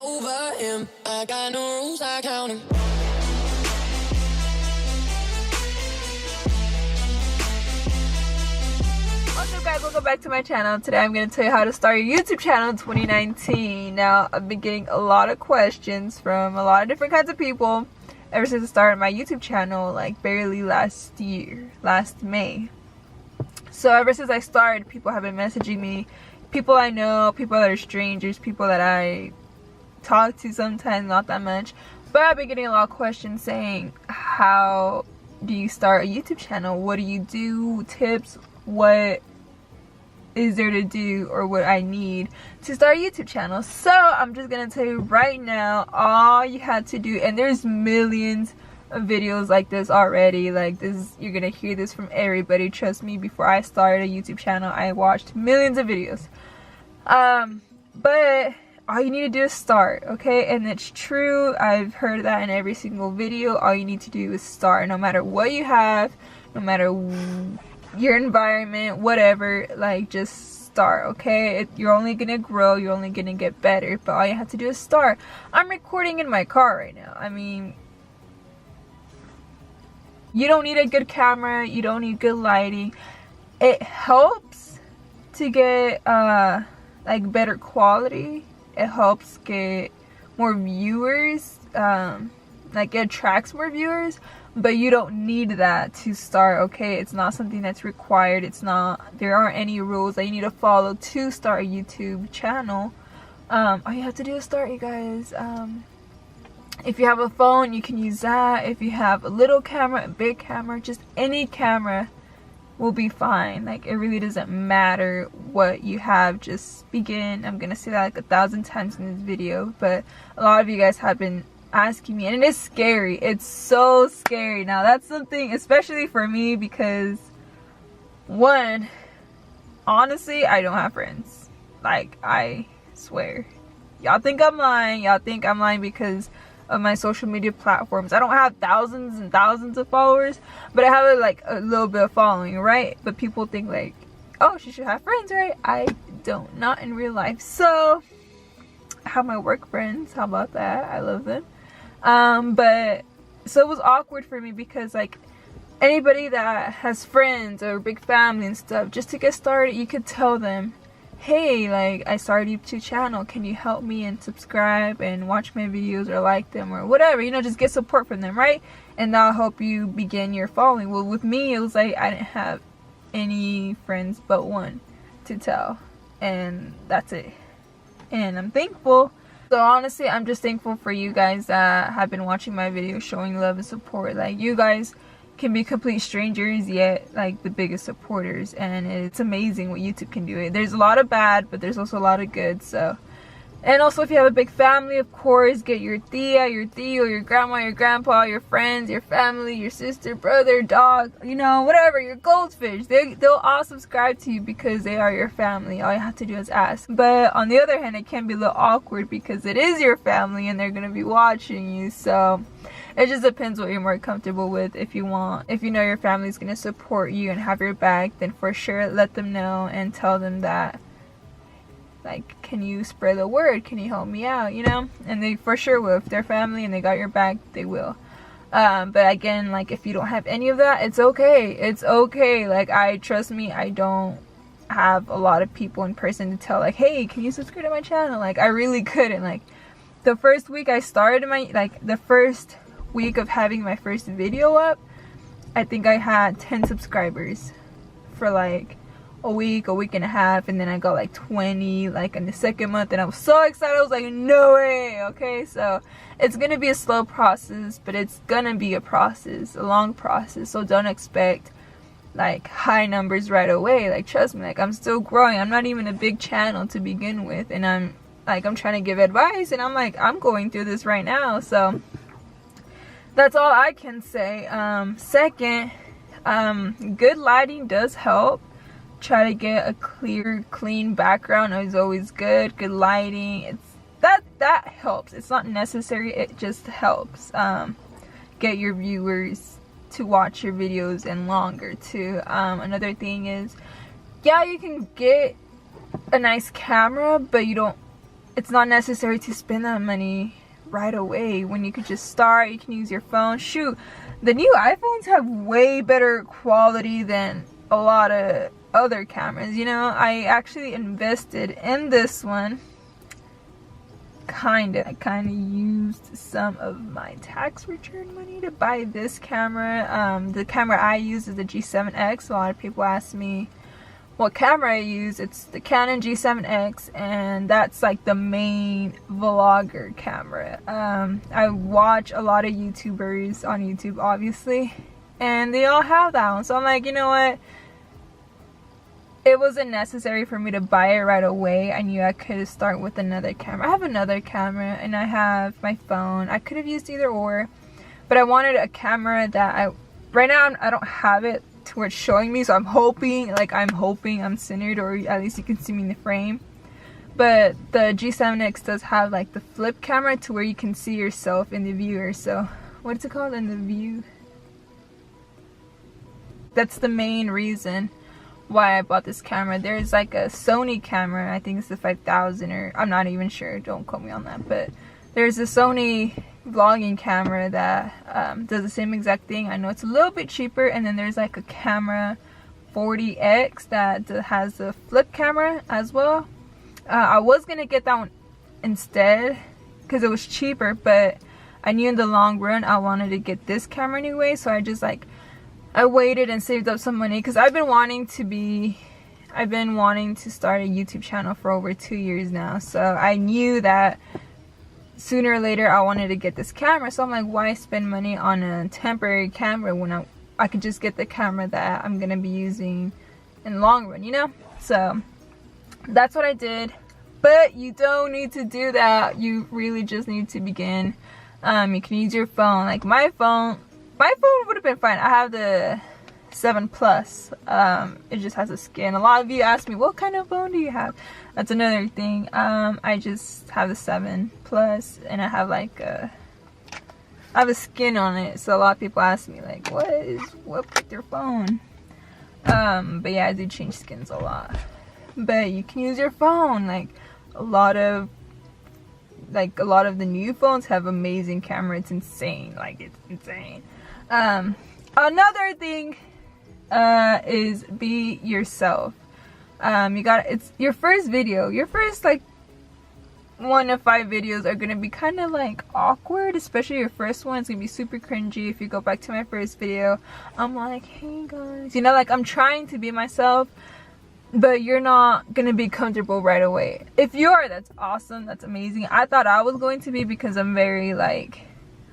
Over him, I got no rules, I count him. What's up, guys? Welcome back to my channel. Today I'm going to tell you how to start your YouTube channel in 2019. Now, I've been getting a lot of questions from a lot of different kinds of people ever since I started my YouTube channel, like barely last May. So ever since I started, people have been messaging me, people I know, people that are strangers, people that I talk to sometimes, not that much, but I've been getting a lot of questions saying, how do you start a YouTube channel? What do you do? Tips? What is there to do, or what I need to start a YouTube channel? So I'm just gonna tell you right now, all you had to do, and there's millions of videos like this already, like this, you're gonna hear this from everybody, trust me. Before I started a YouTube channel, I watched millions of videos, but all you need to do is start, okay? And it's true, I've heard that in every single video. All you need to do is start, no matter what you have, no matter your environment, whatever, like just start, okay? You're only gonna grow, you're only gonna get better, but all you have to do is start. I'm recording in my car right now. I mean, you don't need a good camera, you don't need good lighting. It helps to get like better quality. It helps get more viewers, like it attracts more viewers, but you don't need that to start, okay? It's not something that's required. It's not, there aren't any rules that you need to follow to start a YouTube channel. All you have to do is start, you guys. If you have a phone, you can use that. If you have a little camera, a big camera, just any camera will be fine. Like, it really doesn't matter what you have, just begin. I'm gonna say that like 1,000 times in this video, but a lot of you guys have been asking me, and it is scary. It's so scary. Now that's something, especially for me, because one, honestly, I don't have friends. Like, I swear, y'all think I'm lying. Y'all think I'm lying because of my social media platforms. I don't have thousands and thousands of followers, but I have like a little bit of following, right? But people think like, oh, she should have friends, right? I don't, not in real life. So I have my work friends. How about that? I love them. But so it was awkward for me because like anybody that has friends or big family and stuff, just to get started, you could tell them, hey, like, I started a YouTube channel, can you help me and subscribe and watch my videos or like them or whatever, you know, just get support from them, right? And that'll help you begin your following. Well, with me, it was like I didn't have any friends but one to tell, and that's it. And I'm thankful. So honestly, I'm just thankful for you guys that have been watching my videos, showing love and support. Like, you guys can be complete strangers, yet like the biggest supporters, and it's amazing what YouTube can do. There's a lot of bad, but there's also a lot of good. So, and also if you have a big family, of course, get your tia, your tío, your grandma, your grandpa, your friends, your family, your sister, brother, dog, you know, whatever, your goldfish. They'll all subscribe to you because they are your family. All you have to do is ask. But on the other hand, it can be a little awkward because it is your family and they're gonna be watching you. So it just depends what you're more comfortable with. If you know your family's gonna support you and have your back, then for sure let them know and tell them that, like, can you spread the word? Can you help me out? You know? And they for sure will. If they're family and they got your back, they will. But again, like, if you don't have any of that, it's okay. It's okay. Like, trust me, I don't have a lot of people in person to tell, like, hey, can you subscribe to my channel? Like, I really couldn't. Like, the first week I started the first week of having my first video up, I think I had 10 subscribers for like a week and a half, and then I got like 20 like in the second month, and I was so excited. I was like, no way. Okay, so it's gonna be a slow process, but it's gonna be a process, a long process. So don't expect like high numbers right away. Like, trust me, like, I'm still growing. I'm not even a big channel to begin with, and I'm trying to give advice, and I'm going through this right now. So that's all I can say. Second, good lighting does help. Try to get a clear, clean background is always good. Good lighting, that helps. It's not necessary, it just helps get your viewers to watch your videos and longer too. Another thing is, yeah, you can get a nice camera, but you don't it's not necessary to spend that money right away when you could just start. You can use your phone. Shoot, the new iPhones have way better quality than a lot of other cameras. You know, I actually invested in this one. I kind of used some of my tax return money to buy this camera. The camera I use is the G7X. A lot of people ask me what camera I use. It's the Canon G7X, and that's like the main vlogger camera. I watch a lot of YouTubers on YouTube, obviously, and they all have that one. So I'm like, you know what? It wasn't necessary for me to buy it right away. I knew I could start with another camera. I have another camera and I have my phone. I could have used either or, but I wanted a camera that right now I don't have it to where it's showing me, so I'm hoping I'm centered, or at least you can see me in the frame. But the G7X does have like the flip camera to where you can see yourself in the viewer. So what's it called? In the view. That's the main reason why I bought this camera. There's like a Sony camera, I think it's the 5000, or I'm not even sure, don't quote me on that, but there's a Sony vlogging camera that does the same exact thing. I know it's a little bit cheaper, and then there's like a camera 40X that has a flip camera as well. I was gonna get that one instead because it was cheaper, but I knew in the long run I wanted to get this camera anyway, so I waited and saved up some money because I've been wanting to start a YouTube channel for over 2 years now. So I knew that sooner or later I wanted to get this camera. So I'm like, why spend money on a temporary camera when I could just get the camera that I'm gonna be using in the long run, you know? So that's what I did. But you don't need to do that. You really just need to begin. You can use your phone. Like my phone would have been fine. I have the 7 Plus. It just has a skin. A lot of you ask me, what kind of phone do you have? That's another thing. I just have the 7 Plus, and I have I have a skin on it. So a lot of people ask me like, what with your phone? But yeah, I do change skins a lot. But you can use your phone. Like a lot of the new phones have amazing camera. It's insane. Like it's insane. Another thing is be yourself. It's your first video. Your first 1 to 5 videos are gonna be kind of awkward, especially your first one. It's gonna be super cringy. If you go back to my first video, I'm like, hey guys, you know, I'm trying to be myself, but you're not gonna be comfortable right away. If you are, that's awesome, that's amazing. I thought I was going to be, because I'm very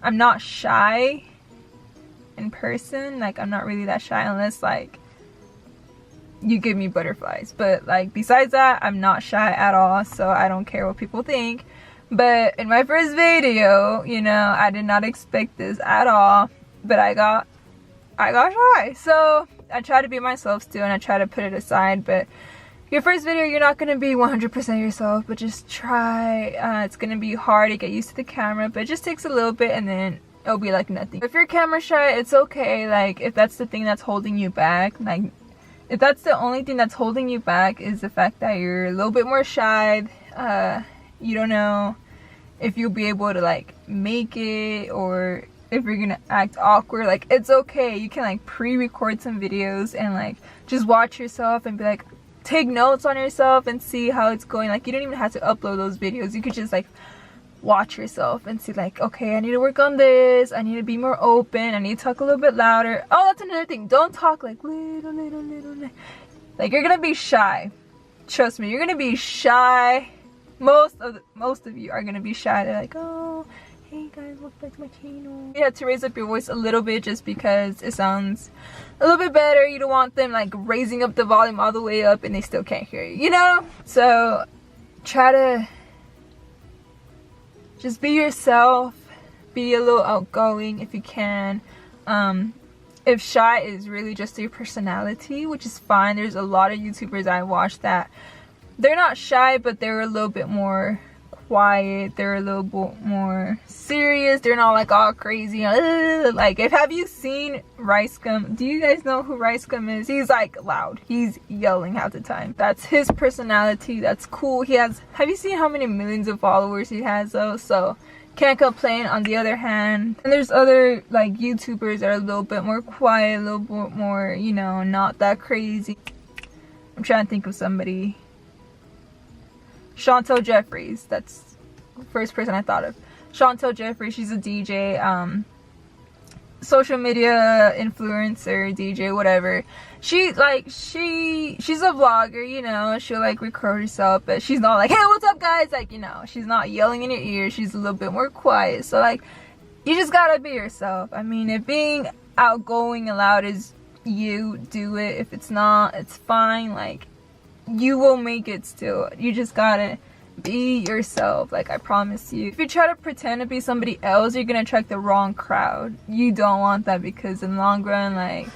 I'm not shy in person. I'm not really that shy unless you give me butterflies, but besides that, I'm not shy at all, so I don't care what people think. But in my first video, you know, I did not expect this at all, but I got shy. So I try to be myself still, and I try to put it aside. But your first video, you're not going to be 100% yourself, but just try. It's going to be hard to get used to the camera, but it just takes a little bit, and then it'll be like nothing. If you're camera shy, it's okay. If that's the thing that's holding you back, if that's the only thing that's holding you back is the fact that you're a little bit more shy, you don't know if you'll be able to make it, or if you're gonna act awkward, it's okay. You can pre-record some videos and just watch yourself and be take notes on yourself and see how it's going. You don't even have to upload those videos. You could just watch yourself and see okay, I need to work on this, I need to be more open, I need to talk a little bit louder. Oh, that's another thing, don't talk little. You're gonna be shy, trust me, you're gonna be shy. Most of you are gonna be shy. They're oh, hey guys, welcome back to my channel. You have to raise up your voice a little bit just because it sounds a little bit better. You don't want them raising up the volume all the way up and they still can't hear you, you know? So try to just be yourself, be a little outgoing if you can. If shy is really just your personality, which is fine. There's a lot of YouTubers I watch that they're not shy, but they're a little bit more quiet, they're a little bit more serious, they're not like all crazy. Like, have you seen Ricegum? Do you guys know who Ricegum is? He's like loud, he's yelling half the time. That's his personality. That's cool. Have you seen how many millions of followers he has though? So can't complain. On the other hand, and there's other like YouTubers that are a little bit more quiet, a little bit more, you know, not that crazy. I'm trying to think of somebody. Chantel Jeffries, that's the first person I thought of. Chantel Jeffries, she's a DJ, social media influencer, DJ, whatever. She's a vlogger, you know, she'll like record herself, but she's not like, hey, what's up guys, like, you know, she's not yelling in your ear. She's a little bit more quiet. So like, you just gotta be yourself. I mean, if being outgoing and loud is you, do it. If it's not, it's fine. Like, you will make it still. You just gotta be yourself. Like, I promise you. If you try to pretend to be somebody else, you're gonna attract the wrong crowd. You don't want that, because in the long run, like,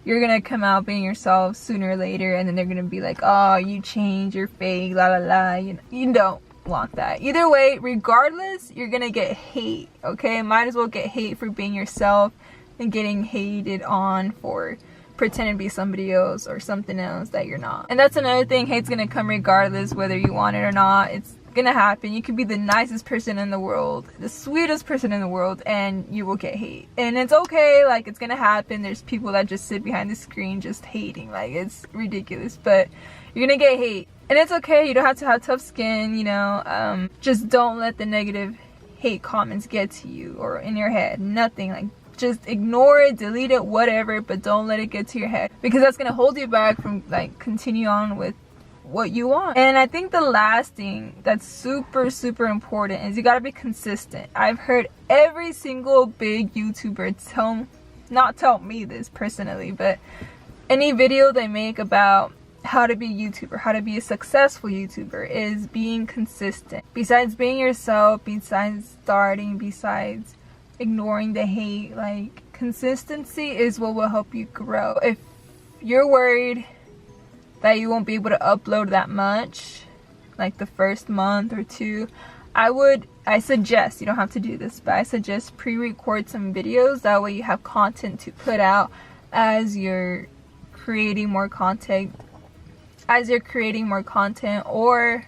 you're gonna come out being yourself sooner or later, and then they're gonna be like, oh, you changed, you're fake, la la la. You don't want that. Either way, regardless, you're gonna get hate, okay? Might as well get hate for being yourself than getting hated on for pretending to be somebody else or something else that you're not. And that's another thing, hate's gonna come regardless whether you want it or not. It's gonna happen. You could be the nicest person in the world, the sweetest person in the world, and you will get hate. And it's okay, like, it's gonna happen. There's people that just sit behind the screen just hating, like, it's ridiculous, but you're gonna get hate. And it's okay, you don't have to have tough skin, you know. Just don't let the negative hate comments get to you or in your head. Nothing. Like, just ignore it, delete it, whatever, but don't let it get to your head, because that's gonna hold you back from like continue on with what you want. And I think the last thing that's super important is you gotta be consistent. I've heard every single big YouTuber not tell me this personally, but any video they make about how to be a YouTuber, how to be a successful YouTuber, is being consistent. Besides being yourself, besides starting, besides ignoring the hate, like, consistency is what will help you grow. If you're worried that you won't be able to upload that much, like the first month or two, I suggest, you don't have to do this, but I suggest pre-record some videos. That way you have content to put out as you're creating more content, or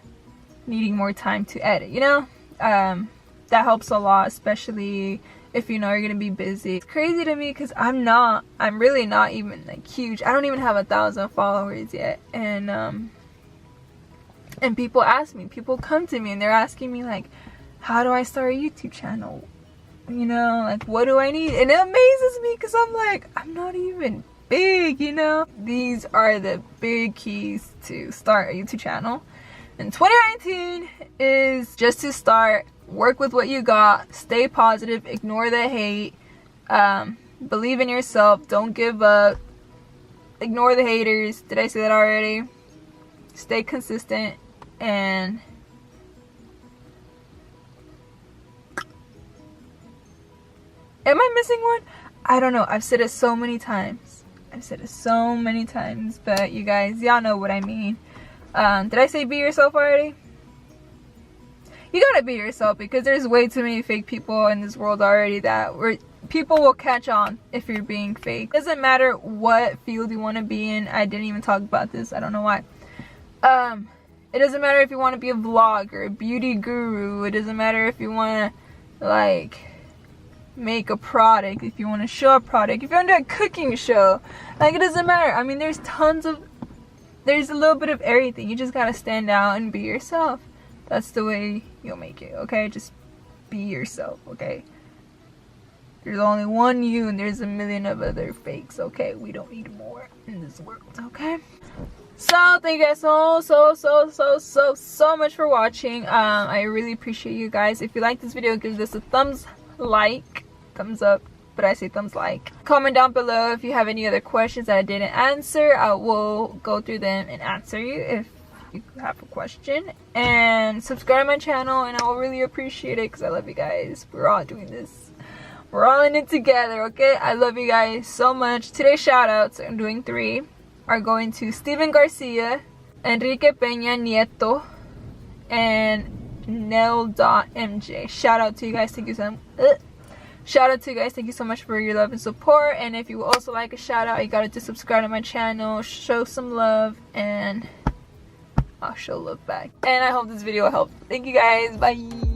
needing more time to edit, you know. That helps a lot, especially if you know you're gonna be busy. It's crazy to me because I'm really not even like huge. I don't even have 1,000 followers yet, and people ask me, people come to me and they're asking me like, how do I start a YouTube channel? You know, like, what do I need? And it amazes me because I'm like, I'm not even big, you know. These are the big keys to start a YouTube channel. And 2019 is just to start. Work with what you got, stay positive, ignore the hate, believe in yourself, don't give up, ignore the haters. Did I say that already? Stay consistent, and am I missing one? I don't know. I've said it so many times, but you guys, y'all know what I mean. Did I say be yourself already? You gotta be yourself, because there's way too many fake people in this world already people will catch on if you're being fake. Doesn't matter what field you want to be in. I didn't even talk about this. I don't know why. It doesn't matter if you want to be a vlogger, a beauty guru. It doesn't matter if you want to like make a product, if you want to show a product, if you want to do a cooking show. Like, it doesn't matter. I mean, there's a little bit of everything. You just gotta stand out and be yourself. That's the way you'll make it, okay? Just be yourself, okay? There's only one you, and there's a million of other fakes, okay? We don't need more in this world, okay? So, thank you guys so much for watching. I really appreciate you guys. If you like this video, give this a thumbs up, but I say thumbs like. Comment down below if you have any other questions that I didn't answer. I will go through them and answer you if you have a question, and subscribe to my channel, and I will really appreciate it because I love you guys. We're all doing this, we're all in it together, okay? I love you guys so much. Today's shout outs, I'm doing 3, are going to Steven Garcia, Enrique Peña Nieto, and Nell.mj. Shout out to you guys. Thank you so much. Shout out to you guys. Thank you so much for your love and support. And if you would also like a shout out, you gotta just subscribe to my channel, show some love, and I'll show love back. And I hope this video helped. Thank you guys. Bye.